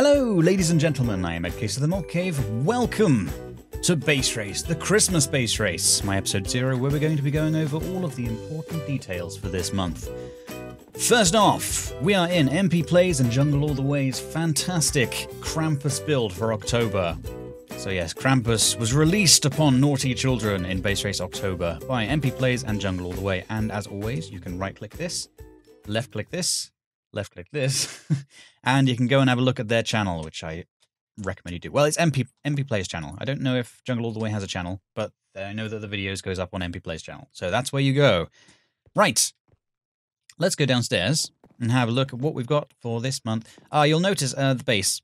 Hello, ladies and gentlemen, I am EddCase of the Mod Cave. Welcome to Base Race, the Christmas Base Race, my episode 0, where we're going to be going over all of the important details for this month. First off, we are in MP Plays and Jungle All the Way's fantastic Krampus build for October. So yes, Krampus was released upon naughty children in Base Race October by MP Plays and Jungle All the Way. And as always, you can right-click this, left-click this, left-click this, and you can go and have a look at their channel, which I recommend you do. Well, it's MP Plays channel. I don't know if Jungle All the Way has a channel, but I know that the videos goes up on MP Plays channel. So that's where you go. Right. Let's go downstairs and have a look at what we've got for this month. You'll notice the base.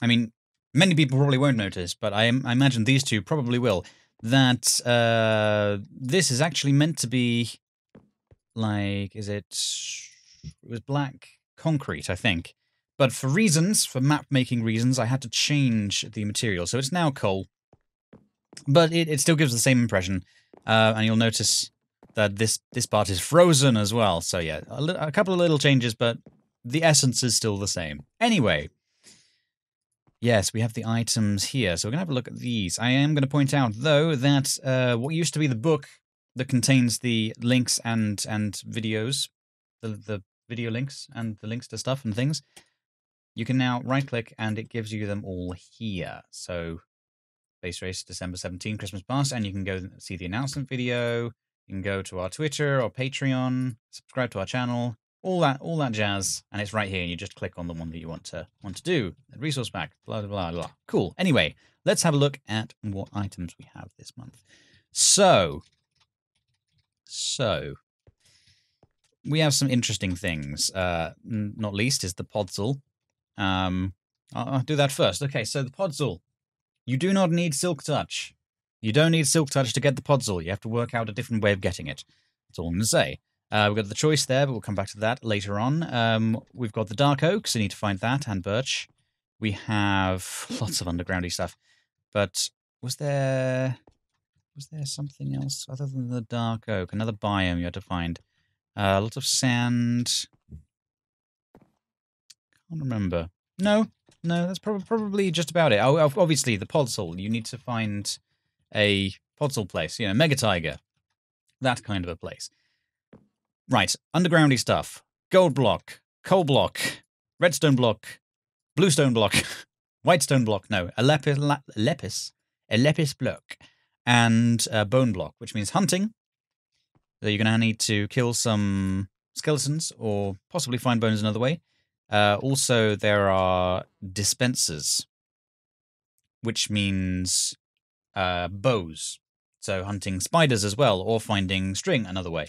I mean, many people probably won't notice, but I imagine these two probably will. That this is actually meant to be like, it was black concrete, I think. But for map-making reasons, I had to change the material. So it's now coal. But it still gives the same impression. And you'll notice that this part is frozen as well. So yeah, a couple of little changes, but the essence is still the same. Anyway, yes, we have the items here. So we're going to have a look at these. I am going to point out, though, that what used to be the book that contains the links and videos, the video links and the links to stuff and things, you can now right-click and it gives you them all here. So Base Race Dec17 Christmas Pass, and you can go see the announcement video. You can go to our Twitter or Patreon, subscribe to our channel, all that jazz, and it's right here. And you just click on the one that you want to do. Resource pack, blah blah blah blah. Cool. Anyway, let's have a look at what items we have this month. So we have some interesting things. Not least is the podzol. I'll do that first. Okay, so the podzol. You do not need Silk Touch. You don't need Silk Touch to get the podzol. You have to work out a different way of getting it. That's all I'm going to say. We've got the choice there, but we'll come back to that later on. We've got the Dark Oak, so you need to find that, and Birch. We have lots of undergroundy stuff. But was there something else other than the Dark Oak? Another biome you had to find. A lot of sand. Can't remember. No, that's probably just about it. Obviously, the podzol. You need to find a podzol place. You know, Mega Tiger. That kind of a place. Right, undergroundy stuff. Gold block, coal block, redstone block, bluestone block, whitestone block. No, a lepis block, and a bone block, which means hunting. So you're going to need to kill some skeletons or possibly find bones another way. Also, there are dispensers, which means bows. So hunting spiders as well, or finding string another way.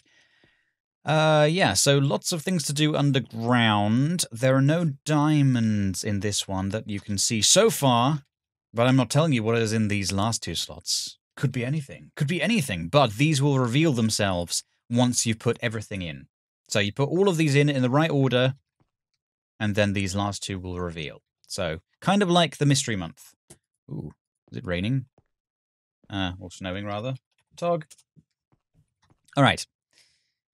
Yeah, so lots of things to do underground. There are no diamonds in this one that you can see so far, but I'm not telling you what is in these last two slots. Could be anything. Could be anything, but these will reveal themselves once you put everything in. So you put all of these in the right order, and then these last two will reveal. So, kind of like the mystery month. Ooh, is it raining? Or snowing, rather. Tog. All right.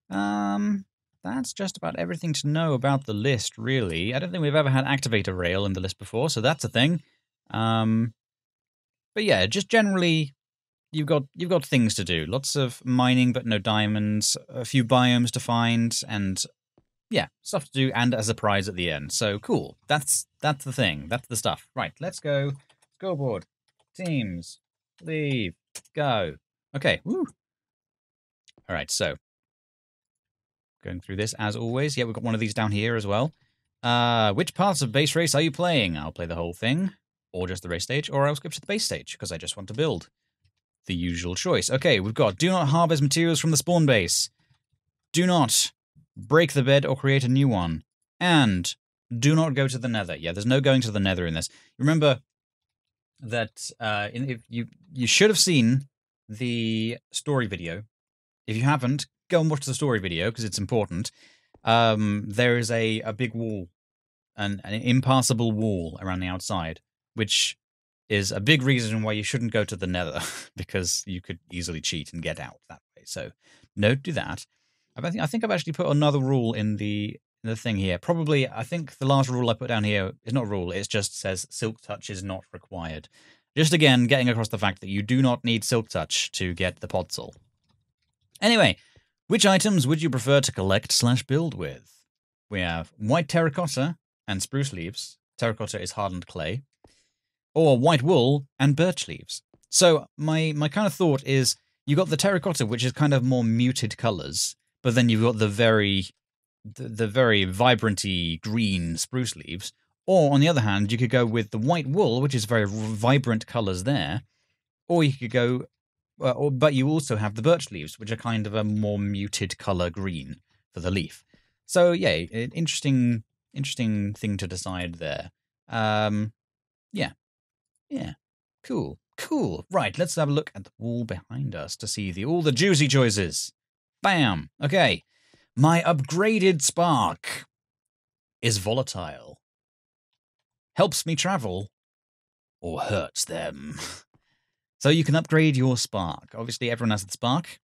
That's just about everything to know about the list, really. I don't think we've ever had Activator Rail in the list before, so that's a thing. But yeah, just generally, you've got things to do. Lots of mining, but no diamonds. A few biomes to find, and yeah, stuff to do, and a surprise at the end. So cool. That's the thing. That's the stuff. Right, let's go. Scoreboard. Teams. Leave. Go. Okay. Woo. All right, so going through this as always. Yeah, we've got one of these down here as well. Which parts of Base Race are you playing? I'll play the whole thing, or just the race stage, or I'll skip to the base stage, because I just want to build. The usual choice. Okay, we've got do not harvest materials from the spawn base. Do not break the bed or create a new one. And do not go to the nether. Yeah, there's no going to the nether in this. Remember that if you should have seen the story video. If you haven't, go and watch the story video, because it's important. There is a big wall, an impassable wall around the outside, which is a big reason why you shouldn't go to the nether, because you could easily cheat and get out that way. So don't do that. I think I've actually put another rule in the the thing here. Probably, I think the last rule I put down here is not a rule. It just says Silk Touch is not required. Just again, getting across the fact that you do not need Silk Touch to get the Podzol. Anyway, which items would you prefer to collect/build with? We have white terracotta and spruce leaves. Terracotta is hardened clay. Or white wool and birch leaves. So my kind of thought is you got the terracotta, which is kind of more muted colors, but then you've got the very vibranty green spruce leaves. Or on the other hand, you could go with the white wool, which is very vibrant colors there. Or you could go, but you also have the birch leaves, which are kind of a more muted color green for the leaf. So yeah, interesting thing to decide there. Yeah, cool. Right, let's have a look at the wall behind us to see all the juicy choices. Bam. Okay, my upgraded spark is volatile. Helps me travel, or hurts them. So you can upgrade your spark. Obviously, everyone has the spark.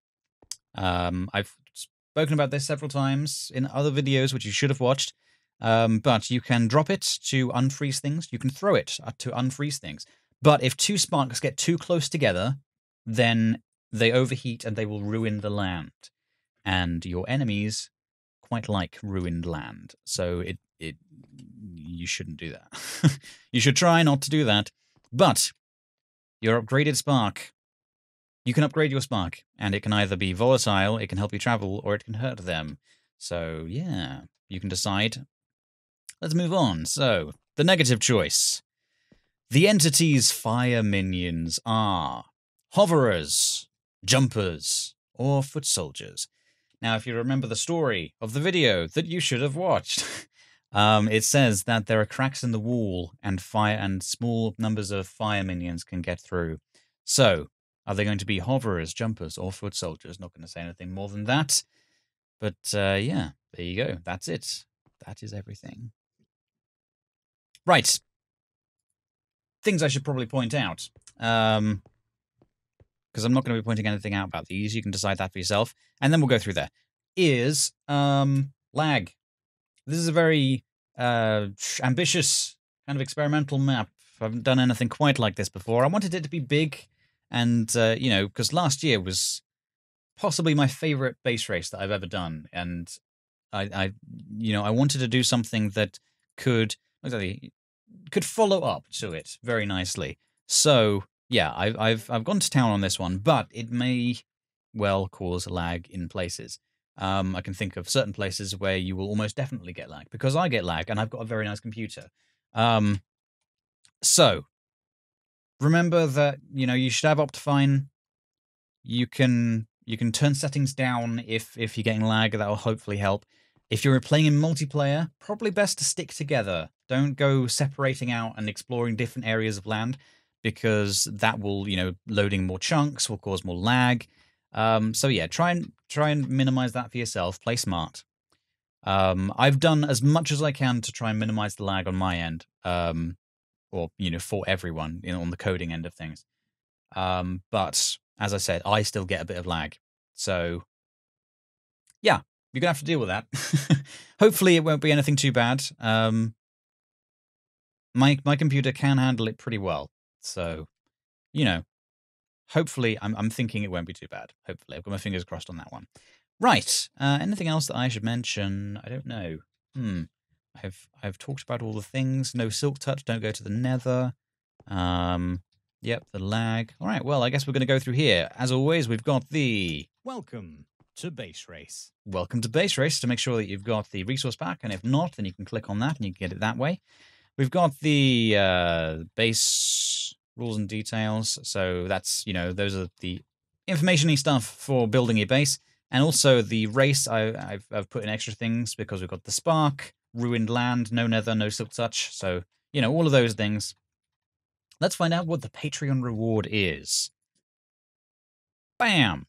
I've spoken about this several times in other videos, which you should have watched. But you can drop it to unfreeze things. You can throw it to unfreeze things. But if two sparks get too close together, then they overheat and they will ruin the land. And your enemies quite like ruined land. So you shouldn't do that. You should try not to do that. But your upgraded spark, you can upgrade your spark, and it can either be volatile, it can help you travel, or it can hurt them. So yeah, you can decide. Let's move on. So, the negative choice. The entity's fire minions are hoverers, jumpers, or foot soldiers. Now, if you remember the story of the video that you should have watched, it says that there are cracks in the wall and small numbers of fire minions can get through. So, are they going to be hoverers, jumpers, or foot soldiers? Not going to say anything more than that. But yeah, there you go. That's it. That is everything. Right. Things I should probably point out. Because I'm not going to be pointing anything out about these. You can decide that for yourself. And then we'll go through there. Is lag. This is a very ambitious kind of experimental map. I haven't done anything quite like this before. I wanted it to be big. And, because last year was possibly my favorite base race that I've ever done. And I wanted to do something that could follow up to it very nicely. So yeah, I've gone to town on this one, but it may well cause lag in places. I can think of certain places where you will almost definitely get lag, because I get lag and I've got a very nice computer. So remember that you should have Optifine. You can turn settings down if you're getting lag. That will hopefully help. If you're playing in multiplayer, probably best to stick together. Don't go separating out and exploring different areas of land, because that will, loading more chunks will cause more lag. So yeah, try and minimize that for yourself. Play smart. I've done as much as I can to try and minimize the lag on my end, or for everyone, on the coding end of things. But as I said, I still get a bit of lag. So yeah, you're gonna have to deal with that. Hopefully, it won't be anything too bad. My computer can handle it pretty well. So, hopefully, I'm thinking it won't be too bad. Hopefully, I've got my fingers crossed on that one. Right. Anything else that I should mention? I don't know. I've talked about all the things. No silk touch. Don't go to the nether. Yep, the lag. All right. Well, I guess we're going to go through here. As always, we've got the welcome to base race. Welcome to base race, to make sure that you've got the resource pack, and if not, then you can click on that and you can get it that way. We've got the base rules and details. So that's, those are the information-y stuff for building your base. And also the race, I've put in extra things because we've got the spark, ruined land, no nether, no silk touch. So, all of those things. Let's find out what the Patreon reward is. Bam!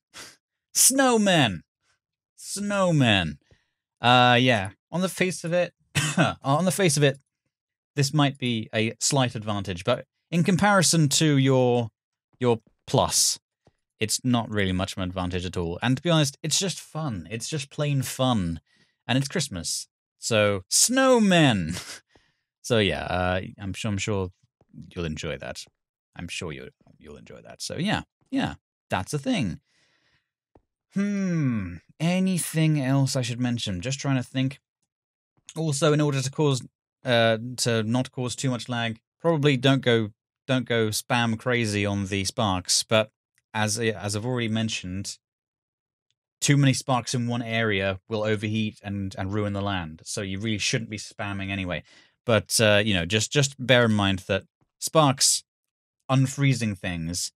Snowmen! Yeah. On the face of it, this might be a slight advantage, but in comparison to your plus, it's not really much of an advantage at all. And to be honest, it's just fun. It's just plain fun. And it's Christmas. So, snowmen! So yeah, I'm sure you'll enjoy that. I'm sure you'll enjoy that. So yeah, that's a thing. Anything else I should mention? Just trying to think. Also, in order to not cause too much lag, probably don't go spam crazy on the sparks. But as I've already mentioned, too many sparks in one area will overheat and ruin the land. So you really shouldn't be spamming anyway. But just bear in mind that sparks unfreezing things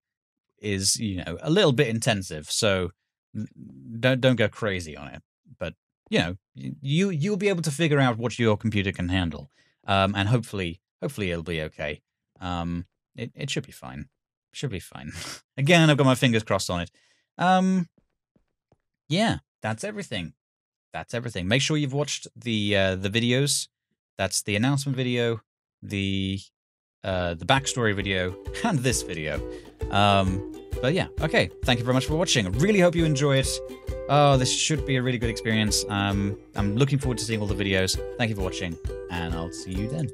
is a little bit intensive. So don't go crazy on it. But you'll be able to figure out what your computer can handle, and hopefully it'll be okay. It should be fine. Should be fine. Again, I've got my fingers crossed on it. Yeah, that's everything. That's everything. Make sure you've watched the videos. That's the announcement video, the backstory video, and this video. But yeah, okay. Thank you very much for watching. I really hope you enjoy it. Oh, this should be a really good experience. I'm looking forward to seeing all the videos. Thank you for watching, and I'll see you then.